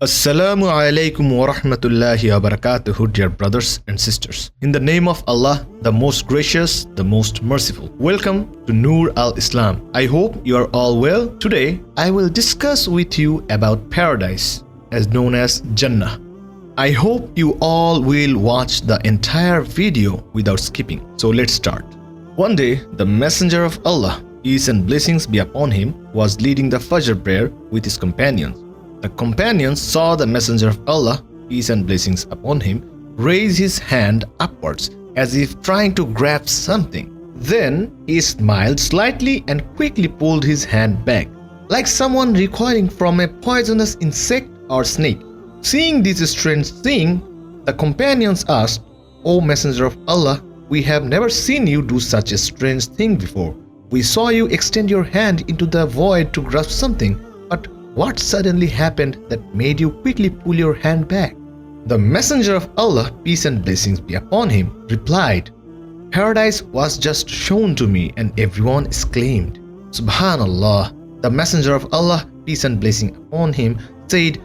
Assalamu alaikum wa rahmatullahi wa barakatuhu, dear brothers and sisters. In the name of Allah, the most gracious, the most merciful. Welcome to Noor al-Islam. I hope you are all well. Today, I will discuss with you about paradise, as known as Jannah. I hope you all will watch the entire video without skipping. So let's start. One day, the Messenger of Allah, peace and blessings be upon him, was leading the Fajr prayer with his companions. The companions saw the Messenger of Allah, peace and blessings upon him, raise his hand upwards as if trying to grab something. Then he smiled slightly and quickly pulled his hand back, like someone recoiling from a poisonous insect or snake. Seeing this strange thing, the companions asked, "O Messenger of Allah, we have never seen you do such a strange thing before. We saw you extend your hand into the void to grasp something, but what suddenly happened that made you quickly pull your hand back?" The Messenger of Allah, peace and blessings be upon him, replied, "Paradise was just shown to me," and everyone exclaimed, "Subhanallah." The Messenger of Allah, peace and blessing upon him, said,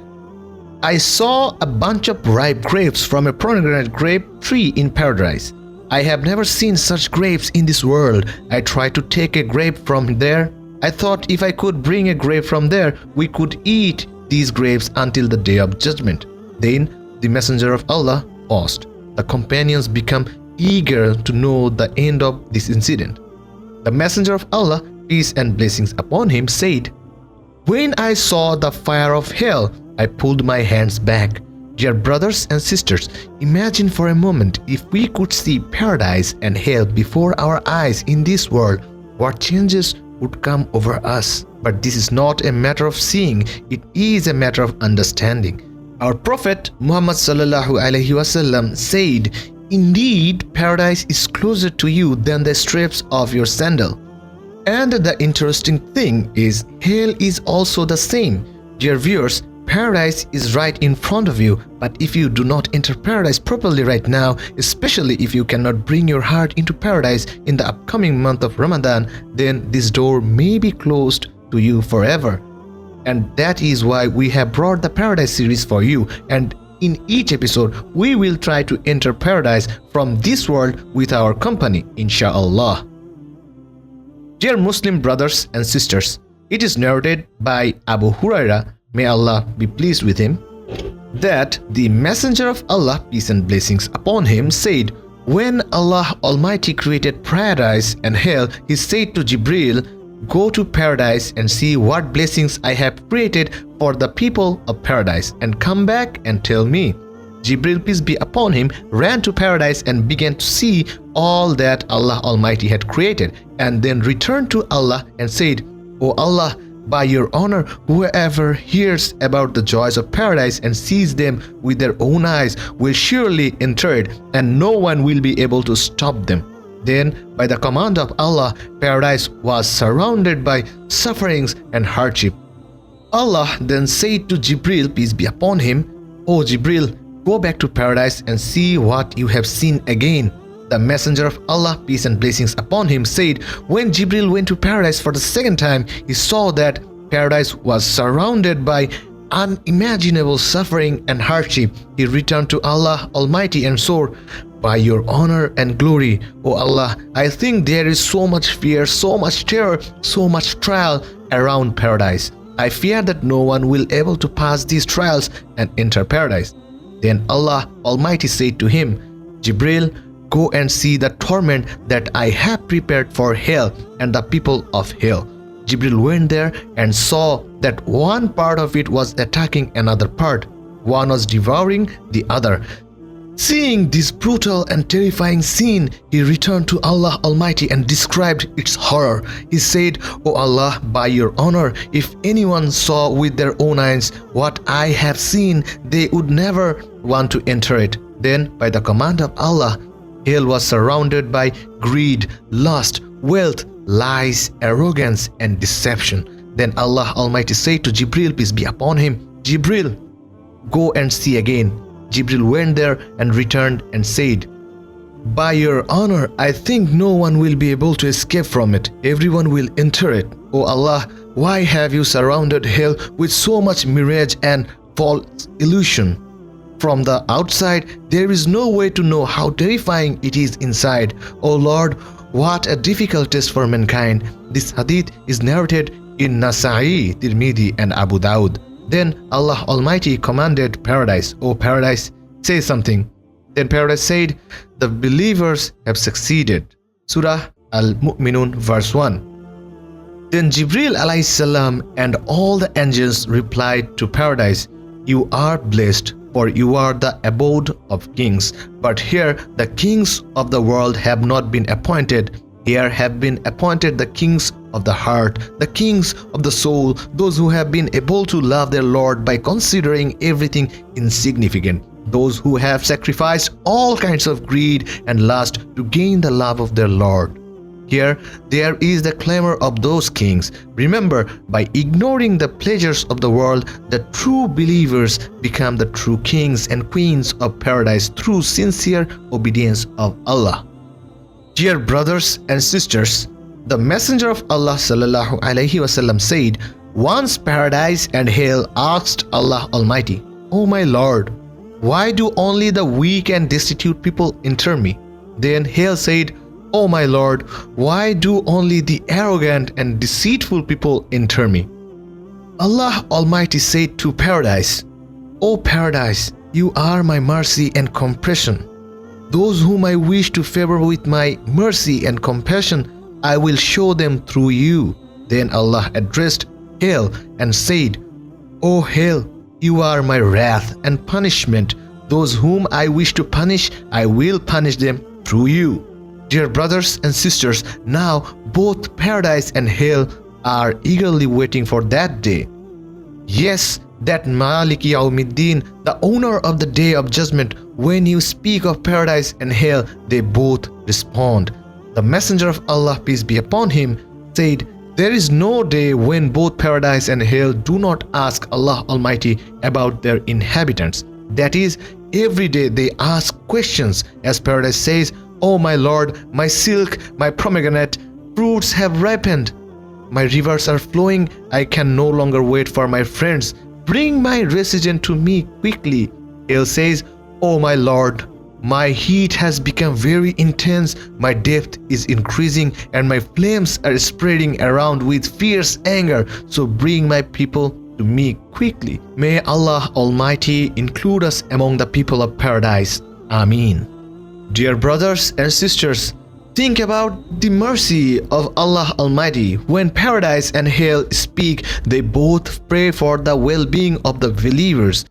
"I saw a bunch of ripe grapes from a pomegranate grape tree in paradise. I have never seen such grapes in this world. I tried to take a grape from there. I thought if I could bring a grape from there, we could eat these grapes until the day of judgment." Then the Messenger of Allah paused. The companions became eager to know the end of this incident. The Messenger of Allah, peace and blessings upon him, said, "When I saw the fire of hell, I pulled my hands back." Dear brothers and sisters, imagine for a moment if we could see paradise and hell before our eyes in this world, what changes would come over us. But this is not a matter of seeing, it is a matter of understanding. Our Prophet Muhammad sallallahu alaihi wasallam said, "Indeed, paradise is closer to you than the straps of your sandal." And the interesting thing is, hell is also the same. Dear viewers, paradise is right in front of you, but if you do not enter paradise properly right now, especially if you cannot bring your heart into paradise in the upcoming month of Ramadan, then this door may be closed to you forever. And that is why we have brought the Paradise series for you, and in each episode we will try to enter paradise from this world with our company, inshallah. Dear Muslim brothers and sisters, it is narrated by Abu Huraira, may Allah be pleased with him, that the Messenger of Allah, peace and blessings upon him, said, "When Allah Almighty created paradise and hell, he said to Jibril, 'Go to paradise and see what blessings I have created for the people of paradise, and come back and tell me.' Jibril, peace be upon him, ran to paradise and began to see all that Allah Almighty had created, and then returned to Allah and said, 'O Allah, by your honor, whoever hears about the joys of paradise and sees them with their own eyes will surely enter it, and no one will be able to stop them.' Then, by the command of Allah, paradise was surrounded by sufferings and hardship. Allah then said to Jibril, peace be upon him, 'O Jibril, go back to paradise and see what you have seen again.' The Messenger of Allah, peace and blessings upon him, said, when Jibril went to paradise for the second time, he saw that paradise was surrounded by unimaginable suffering and hardship. He returned to Allah Almighty and swore, 'By your honor and glory, O Allah, I think there is so much fear, so much terror, so much trial around paradise. I fear that no one will be able to pass these trials and enter paradise.' Then Allah Almighty said to him, 'Jibril, go and see the torment that I have prepared for hell and the people of hell.' Jibril went there and saw that one part of it was attacking another part. One was devouring the other. Seeing this brutal and terrifying scene, he returned to Allah Almighty and described its horror. He said, 'O Allah, by your honor, if anyone saw with their own eyes what I have seen, they would never want to enter it.' Then, by the command of Allah, hell was surrounded by greed, lust, wealth, lies, arrogance, and deception. Then Allah Almighty said to Jibril, peace be upon him, 'Jibril, go and see again.' Jibril went there and returned and said, 'By your honor, I think no one will be able to escape from it. Everyone will enter it. O Allah, why have you surrounded hell with so much mirage and false illusion. From the outside, there is no way to know how terrifying it is inside. O Lord, what a difficult test for mankind. This hadith is narrated in Nasa'i, Tirmidhi and Abu Dawud. Then Allah Almighty commanded paradise, O paradise, say something. Then paradise said, the believers have succeeded. Surah Al-Mu'minun verse 1. Then Jibril alayhi salam and all the angels replied to paradise, you are blessed, for you are the abode of kings. But here the kings of the world have not been appointed. Here have been appointed the kings of the heart, the kings of the soul, those who have been able to love their Lord by considering everything insignificant, those who have sacrificed all kinds of greed and lust to gain the love of their Lord. Here there is the clamor of those kings. Remember, by ignoring the pleasures of the world, the true believers become the true kings and queens of paradise through sincere obedience of Allah. Dear brothers and sisters, the Messenger of Allah sallallahu alaihi wasallam said, once paradise and hell asked Allah Almighty, O my Lord, why do only the weak and destitute people enter me? Then hell said, O my Lord, why do only the arrogant and deceitful people enter me? Allah Almighty said to paradise, O paradise, you are my mercy and compassion. Those whom I wish to favor with my mercy and compassion, I will show them through you. Then Allah addressed hell and said, O hell, you are my wrath and punishment. Those whom I wish to punish, I will punish them through you. Dear brothers and sisters, now both paradise and hell are eagerly waiting for that day. Yes, that Maliki Yawmiddin, the owner of the day of judgment. When you speak of paradise and hell, they both respond. The Messenger of Allah, peace be upon him, said, there is no day when both paradise and hell do not ask Allah Almighty about their inhabitants. That is, every day they ask questions. As paradise says, O my Lord, my silk, my pomegranate fruits have ripened. My rivers are flowing. I can no longer wait for my friends. Bring my resident to me quickly. Hell says, O my Lord, my heat has become very intense, my depth is increasing, and my flames are spreading around with fierce anger. So bring my people to me quickly. May Allah Almighty include us among the people of paradise. Ameen. Dear brothers and sisters, think about the mercy of Allah Almighty. When paradise and hell speak, they both pray for the well-being of the believers.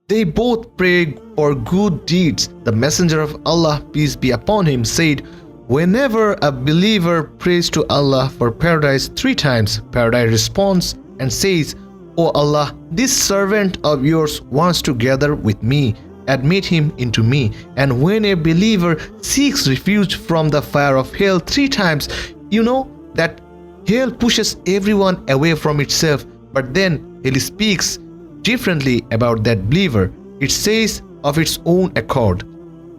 They both pray for good deeds. The Messenger of Allah, peace be upon him, said, whenever a believer prays to Allah for paradise 3 times, paradise responds and says, O Allah, this servant of yours wants to gather with me. Admit him into me. And when a believer seeks refuge from the fire of hell 3 times, you know that hell pushes everyone away from itself. But then hell speaks differently about that believer. It says of its own accord,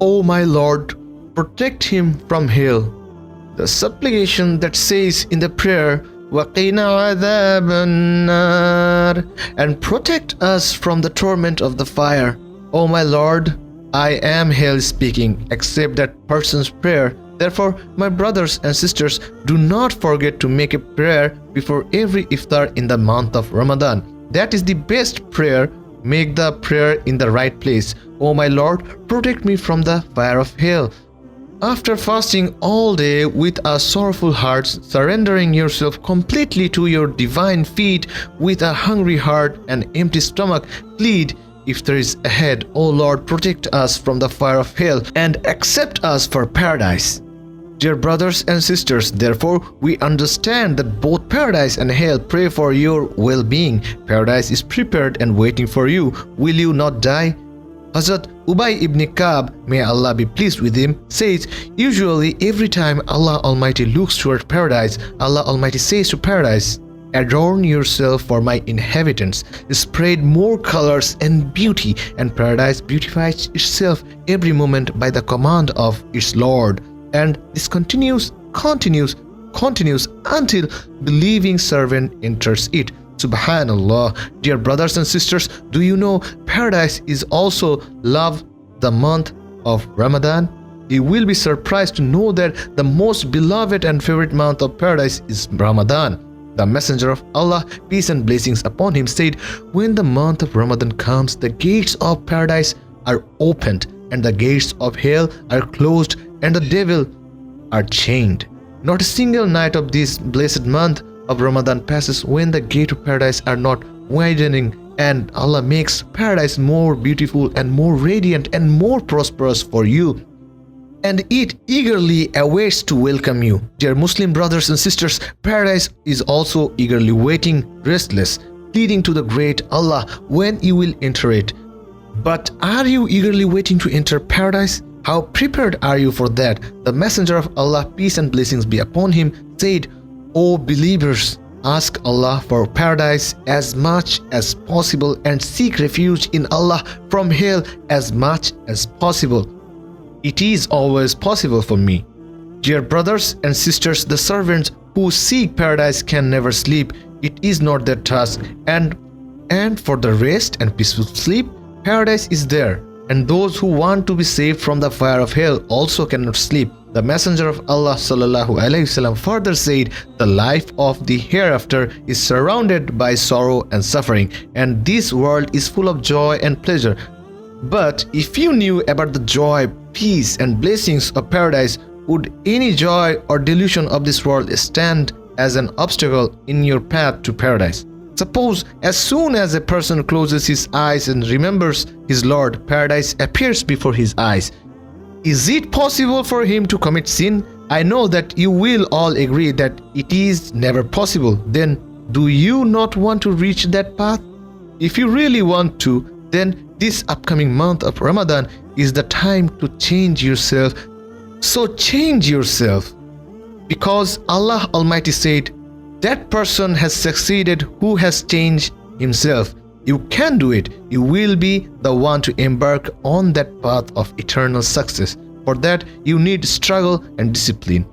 O my Lord, protect him from hell. The supplication that says in the prayer, وَقِنَا عَذَابَ النَّارِ, and protect us from the torment of the fire. O my Lord, I am hell speaking, accept that person's prayer. Therefore, my brothers and sisters, do not forget to make a prayer before every iftar in the month of Ramadan. That is the best prayer. Make the prayer in the right place. O my Lord, protect me from the fire of hell. After fasting all day with a sorrowful heart, surrendering yourself completely to your divine feet with a hungry heart and empty stomach, plead, if there is ahead, O Lord, protect us from the fire of hell and accept us for paradise. Dear brothers and sisters, therefore, we understand that both paradise and hell pray for your well-being. Paradise is prepared and waiting for you. Will you not die? Hazrat Ubay ibn Ka'b, may Allah be pleased with him, says, usually every time Allah Almighty looks toward paradise, Allah Almighty says to paradise, adorn yourself for my inhabitants, spread more colors and beauty, and paradise beautifies itself every moment by the command of its Lord. And this continues until believing servant enters it. Subhanallah. Dear brothers and sisters, do you know paradise is also love the month of Ramadan? You will be surprised to know that the most beloved and favorite month of paradise is Ramadan. The Messenger of Allah, peace and blessings upon him, said, when the month of Ramadan comes, the gates of paradise are opened and the gates of hell are closed and the devil are chained. Not a single night of this blessed month of Ramadan passes when the gate of paradise are not widening, and Allah makes paradise more beautiful and more radiant and more prosperous for you, and it eagerly awaits to welcome you. Dear Muslim brothers and sisters, paradise is also eagerly waiting, restless, pleading to the great Allah when you will enter it. But are you eagerly waiting to enter paradise? How prepared are you for that? The Messenger of Allah, peace and blessings be upon him, said, O believers, ask Allah for paradise as much as possible and seek refuge in Allah from hell as much as possible. It is always possible for me. Dear brothers and sisters, the servants who seek paradise can never sleep. It is not their task. And for the rest and peaceful sleep, paradise is there. And those who want to be saved from the fire of hell also cannot sleep. The Messenger of Allah sallallahu alaihi wasallam further said, the life of the hereafter is surrounded by sorrow and suffering, and this world is full of joy and pleasure. But if you knew about the joy, peace and blessings of paradise, would any joy or delusion of this world stand as an obstacle in your path to paradise? Suppose as soon as a person closes his eyes and remembers his Lord, paradise appears before his eyes. Is it possible for him to commit sin? I know that you will all agree that it is never possible. Then do you not want to reach that path? If you really want to, then this upcoming month of Ramadan is the time to change yourself. So change yourself. Because Allah Almighty said, that person has succeeded who has changed himself. You can do it. You will be the one to embark on that path of eternal success. For that, you need struggle and discipline.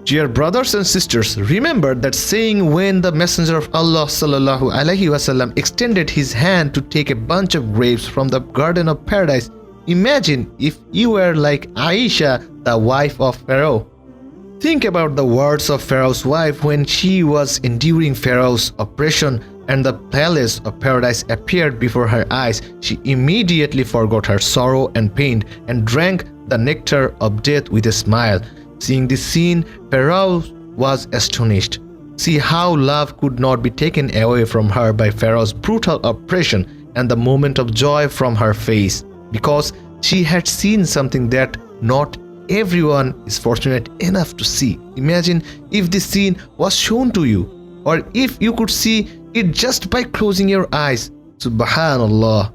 Dear brothers and sisters, remember that saying when the Messenger of Allah sallallahu alaihi wasallam extended his hand to take a bunch of grapes from the garden of paradise. Imagine if you were like Aisha, the wife of Pharaoh. Think about the words of Pharaoh's wife when she was enduring Pharaoh's oppression and the palace of paradise appeared before her eyes. She immediately forgot her sorrow and pain and drank the nectar of death with a smile. Seeing this scene, Pharaoh was astonished. See how love could not be taken away from her by Pharaoh's brutal oppression, and the moment of joy from her face, because she had seen something that not everyone is fortunate enough to see. Imagine if this scene was shown to you, or if you could see it just by closing your eyes. Subhanallah.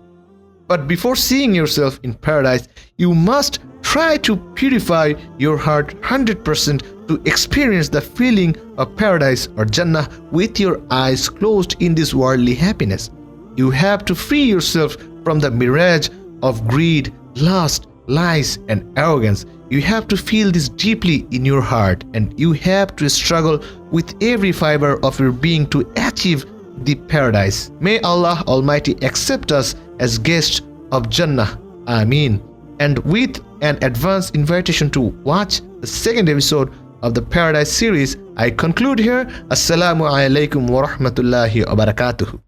But before seeing yourself in paradise, you must try to purify your heart 100% to experience the feeling of paradise or Jannah with your eyes closed in this worldly happiness. You have to free yourself from the mirage of greed, lust, lies and arrogance. You have to feel this deeply in your heart, and you have to struggle with every fiber of your being to achieve the paradise. May Allah Almighty accept us as guests of Jannah. Ameen. And with an advance invitation to watch the second episode of the Paradise series, I conclude here. Assalamu alaikum wa rahmatullahi wa barakatuhu.